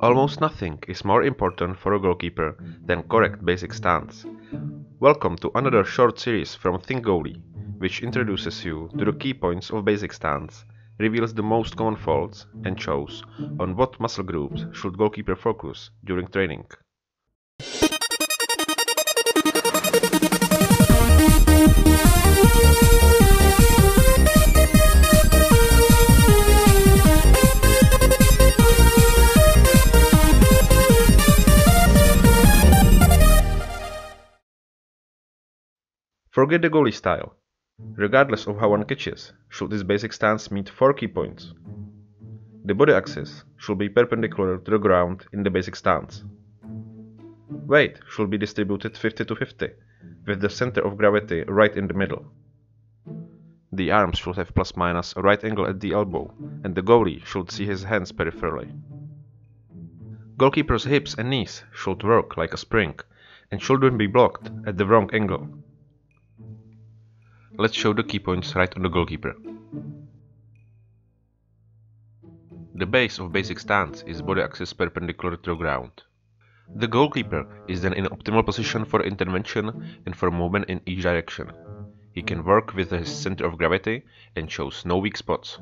Almost nothing is more important for a goalkeeper than correct basic stance. Welcome to another short series from ThinkGoalie, which introduces you to the key points of basic stance, reveals the most common faults, and shows on what muscle groups should goalkeeper focus during training. Forget the goalie style. Regardless of how one catches, should this basic stance meet 4 key points. The body axis should be perpendicular to the ground in the basic stance. Weight should be distributed 50-50, with the center of gravity right in the middle. The arms should have plus-minus a right angle at the elbow, and the goalie should see his hands peripherally. Goalkeeper's hips and knees should work like a spring, and shouldn't be blocked at the wrong angle. Let's show the key points right on the goalkeeper. The base of basic stance is body axis perpendicular to the ground. The goalkeeper is then in optimal position for intervention and for movement in each direction. He can work with his center of gravity and shows no weak spots.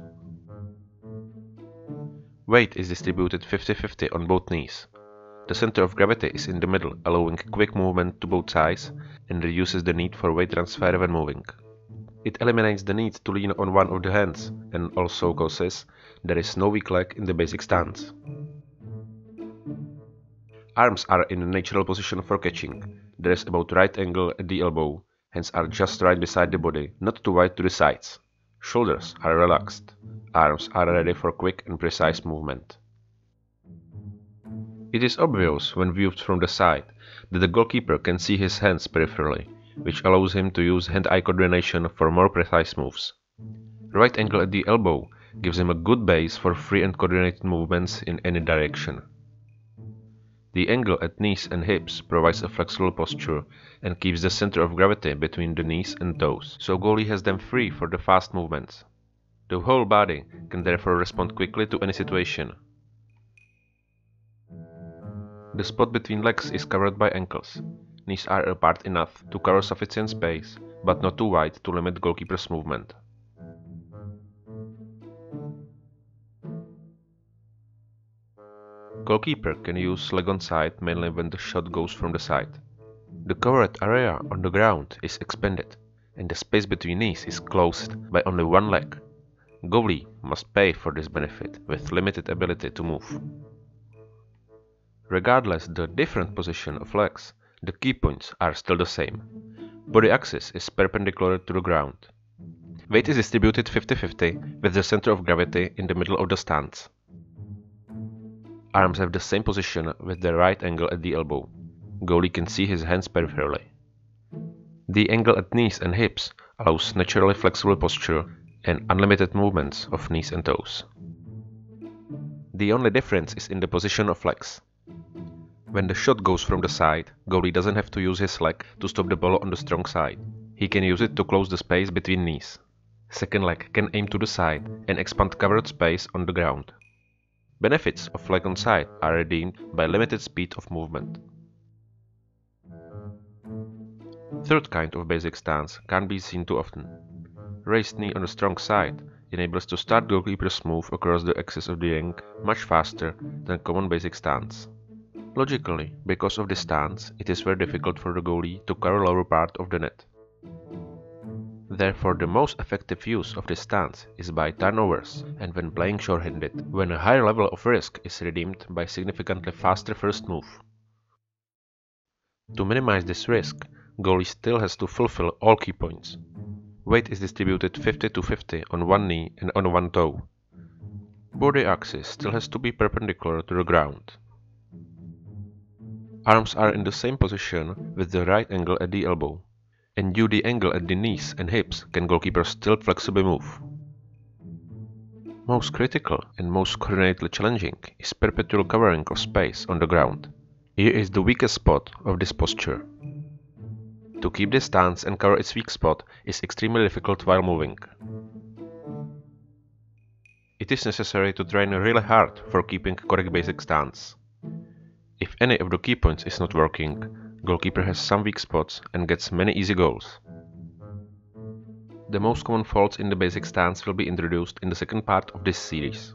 Weight is distributed 50-50 on both knees. The center of gravity is in the middle, allowing quick movement to both sides and reduces the need for weight transfer when moving. It eliminates the need to lean on one of the hands and also causes there is no weak leg in the basic stance. Arms are in a natural position for catching. There is about right angle at the elbow, hands are just right beside the body, not too wide to the sides. Shoulders are relaxed. Arms are ready for quick and precise movement. It is obvious when viewed from the side that the goalkeeper can see his hands peripherally, which allows him to use hand-eye coordination for more precise moves. Right angle at the elbow gives him a good base for free and coordinated movements in any direction. The angle at knees and hips provides a flexible posture and keeps the center of gravity between the knees and toes, so goalie has them free for the fast movements. The whole body can therefore respond quickly to any situation. The spot between legs is covered by ankles. Knees are apart enough to cover sufficient space, but not too wide to limit goalkeeper's movement. Goalkeeper can use leg on side mainly when the shot goes from the side. The covered area on the ground is expanded, and the space between knees is closed by only one leg. Goalie must pay for this benefit with limited ability to move. Regardless the different position of legs, the key points are still the same. Body axis is perpendicular to the ground. Weight is distributed 50-50 with the center of gravity in the middle of the stance. Arms have the same position with the right angle at the elbow. Goalie can see his hands peripherally. The angle at knees and hips allows naturally flexible posture and unlimited movements of knees and toes. The only difference is in the position of legs. When the shot goes from the side, goalie doesn't have to use his leg to stop the ball on the strong side. He can use it to close the space between knees. Second leg can aim to the side and expand covered space on the ground. Benefits of leg on side are redeemed by limited speed of movement. Third kind of basic stance can't be seen too often. Raised knee on the strong side enables to start goalkeeper's move across the axis of the ring much faster than common basic stance. Logically, because of this stance, it is very difficult for the goalie to cover lower part of the net. Therefore, the most effective use of this stance is by turnovers and when playing short-handed, when a higher level of risk is redeemed by significantly faster first move. To minimize this risk, goalie still has to fulfill all key points. Weight is distributed 50-50 on one knee and on one toe. Body axis still has to be perpendicular to the ground. Arms are in the same position with the right angle at the elbow, and due the angle at the knees and hips can goalkeeper still flexibly move. Most critical and most coordinatedly challenging is perpetual covering of space on the ground. Here is the weakest spot of this posture. To keep this stance and cover its weak spot is extremely difficult while moving. It is necessary to train really hard for keeping correct basic stance. If any of the key points is not working, goalkeeper has some weak spots and gets many easy goals. The most common faults in the basic stance will be introduced in the second part of this series.